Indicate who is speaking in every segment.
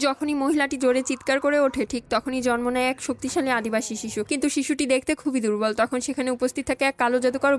Speaker 1: যখনই মহিলাটি জোরে চিৎকার করে ওঠে ঠিক তখনই জন্ম নেয় এক শক্তিশালী আদিবাসী শিশু, কিন্তু শিশুটি দেখতে খুবই দুর্বল। তখন সেখানে উপস্থিত থাকে এক কালো জাদুকর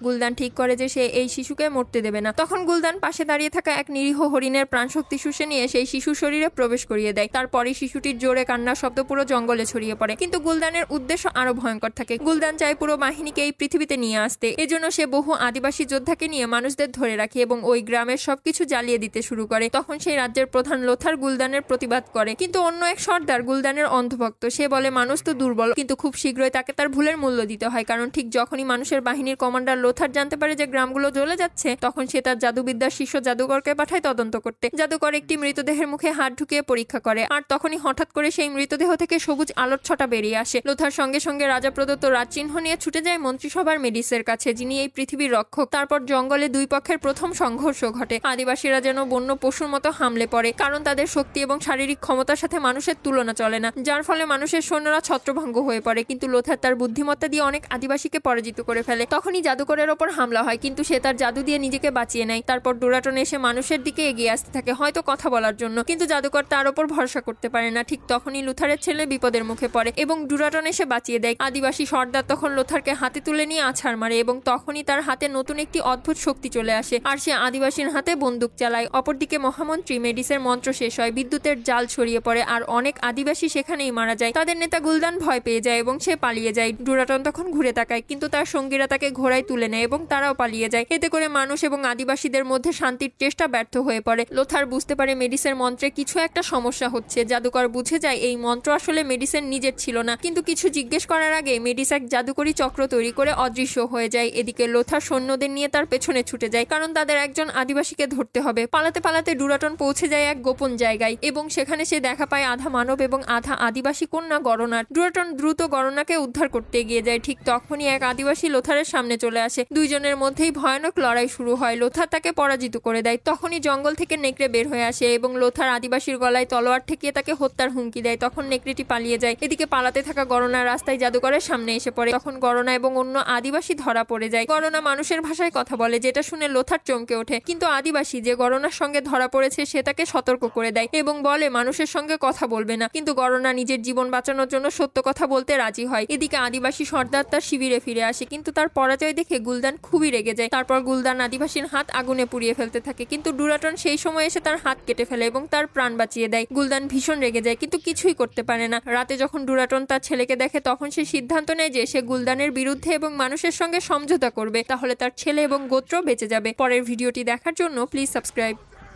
Speaker 1: গুলদান ঠিক করে যে সে এই শিশুকে মরতে দেবে না। তখন গুলদান পাশে দাঁড়িয়ে থাকা এক নিরীহ হরিণের প্রাণশক্তি শুষে নিয়ে সেই শিশুর শরীরে প্রবেশ করিয়ে দেয়। তারপরে শিশুটির জোরে কান্নার শব্দ পুরো জঙ্গলে ছড়িয়ে পড়ে। কিন্তু গুলদানের উদ্দেশ্য আরো ভয়ঙ্কর থাকে। গুলদান চায় পুরো বাহিনীকে এই পৃথিবীতে নিয়ে আসতে। এজন্য সে বহু আদিবাসী যোদ্ধাকে নিয়ে মানুষদের ধরে রাখে এবং ওই গ্রামের সবকিছু জ্বালিয়ে দিতে শুরু করে। তখন সেই রাজ্যের প্রধান লোথার গুলদানের প্রতিবাদ করে, কিন্তু অন্য এক সর্দার গুলদানের অন্ধভক্ত। সে বলে মানুষ তো দুর্বল, কিন্তু খুব শীঘ্রই তাকে তার ভুলের মূল্য দিতে হয়, কারণ ঠিক যখনই মানুষের বাহিনীর কমান্ডার লোথার জানতে পারে যে গ্রামগুলো জ্বলে যাচ্ছে তখন সে তার জাদুবিদ্যার শিষ্য জাদুকরকে পাঠায় তদন্ত করতে। জাদুকর একটি মৃতদেহের মুখে হাত ঢুকিয়ে পরীক্ষা করে, আর তখনই হঠাৎ করে সেই মৃতদেহ থেকে সবুজ আলোর ছটা বেরিয়ে আসে। লোথার সঙ্গে সঙ্গে রাজা প্রদত্ত রাজচিহ্ন নিয়ে ছুটে যায় মন্ত্রিসভার মেডিসের কাছে, যিনি এই পৃথিবীর রক্ষক। তারপর জঙ্গলে দুই পক্ষের প্রথম সংঘর্ষ ঘটে। আদিবাসীরা যেন বন্য পশুর মতো হামলে পড়ে, কারণ তাদের শক্তি এবং শারীরিক ক্ষমতার সাথে মানুষের তুলনা চলে না, যার ফলে মানুষের সৈন্যরা ছত্রভঙ্গ হয়ে পড়ে। কিন্তু লোথার তার বুদ্ধিমত্তা দিয়ে অনেক আদিবাসীকে পরাজিত করে ফেলে। তখনই জাদুকরের ওপর হামলা হয়, কিন্তু সে তার জাদু দিয়ে নিজেকে বাঁচিয়ে নেয়। তারপর ডুরাটন এসে মানুষের দিকে এগিয়ে আসতে থাকে, হয়তো কথা বলার জন্য, কিন্তু জাদুকর তার ওপর ভরসা করতে পারে না। ঠিক তখনই লুথারের ছেলে বিপদের মুখে পড়ে এবং ডুরাটন এসে বাঁচিয়ে দেয়। আদিবাসী সর্দার তখন লোথারকে হাতে তুলে নিয়ে আছাড় মারে এবং তখনই তার হাতে নতুন একটি অদ্ভুত শক্তি চলে আসে, আর সে আদিবাসীর হাতে বন্দুক চালায়। অপরদিকে মহামন্ত্রী মেডিসের মন্ত্র শেষ হয়, বিদ্যুতের জাল ছড়িয়ে পড়ে, আর অনেক আদিবাসী সেখানেই মারা যায়। তাদের নেতা গুলদান ভয় পেয়ে যায় এবং সে পালিয়ে যায়। ডুরাটন তখন ঘুরে তাকায়, কিন্তু তার সঙ্গীরা তাকে ঘোড়ায় তুলে নেয় এবং তারাও পালিয়ে যায়। এতে করে মানুষ এবং আদিবাসীদের মধ্যে শান্তির চেষ্টা ব্যর্থ হয়ে পড়ে। লোথার বুঝতে পারে মেডিসের মন্ত্রে কিছু একটা সমস্যা হচ্ছে। জাদুকর বুঝে যায় এই মন্ত্র আসলে মেডিসের নিজের ছিল না, কিন্তু কিছু জিজ্ঞেস করার আগে মেডিস এক জাদুকরি চক্র তৈরি করে অদৃশ্য হয়ে যায়। এদিকে লোথার সৈন্যদের নিয়ে তার পেছনে ছুটে যায়, কারণ তাদের একজন আদিবাসীকে ধরতে হবে। পালাতে পালাতে ডুরাটন পৌঁছে যায় এক গোপন জায়গায় এবং সেখানে সে দেখা পায় আধা মানব এবং আধা আদিবাসী কন্যা গরনার। ডুরাটন দ্রুত গরনাকে উদ্ধার করতে এগিয়ে যায়। ঠিক তখনই এক আদিবাসী লোথারের সামনে চলে আসে। দুইজনের মধ্যেই ভয়ানক লড়াই শুরু হয়। লোথার তাকে পরাজিত করে দেয়। তখনই জঙ্গল থেকে নেকড়ে বের হয়ে আসে এবং লোথার আদিবাসীর গলায় তলোয়ার ঠেকিয়ে তাকে হত্যার হুমকি দেয়। তখন নেকড়েটি পালিয়ে যায়। এদিকে পালাতে থাকা গরনা রাস্তায় জাদুকরের সামনে এসে পড়ে। তখন গরনা এবং অন্য আদিবাসী ধরা পড়ে যায়। গরনা মানুষের ভাষায় কথা বলে, যেটা শুনে লোথার চমকে ওঠে, কিন্তু আদিবাসী যে গরনার সঙ্গে ধরা পড়েছে সে তাকে সতর্ক করে দেয় এবং বলে মানুষের সঙ্গে কথা বলবে না। কিন্তু গরনা নিজের জীবন বাঁচানোর জন্য সত্য কথা বলতে রাজি হয়। এদিকে আদিবাসী সর্দার তার শিবিরে ফিরে আসে, কিন্তু তার পরাজয় দেখে গুলদান খুবই রেগে যায়। তারপর গুলদান আদিবাসীর হাত আগুনে পুড়িয়ে ফেলতে থাকে, কিন্তু ডুরাটন সেই সময় এসে তার হাত কেটে ফেলে এবং তার প্রাণ বাঁচিয়ে দেয়। গুলদান ভীষণ রেগে যায়, কিন্তু কিছুই করতে পারে না। রাতে যখন ডুরাটন তার ছেলেকে দেখে তখন সে সিদ্ধান্ত নেয় যে সে গুলদানের বিরুদ্ধে এবং মানুষের সঙ্গে সমঝোতা করবে, তাহলে তার ছেলে এবং গোত্র বেঁচে যাবে। পরের ভিডিওটি দেখার জন্য প্লিজ সাবস্ক্রাইব।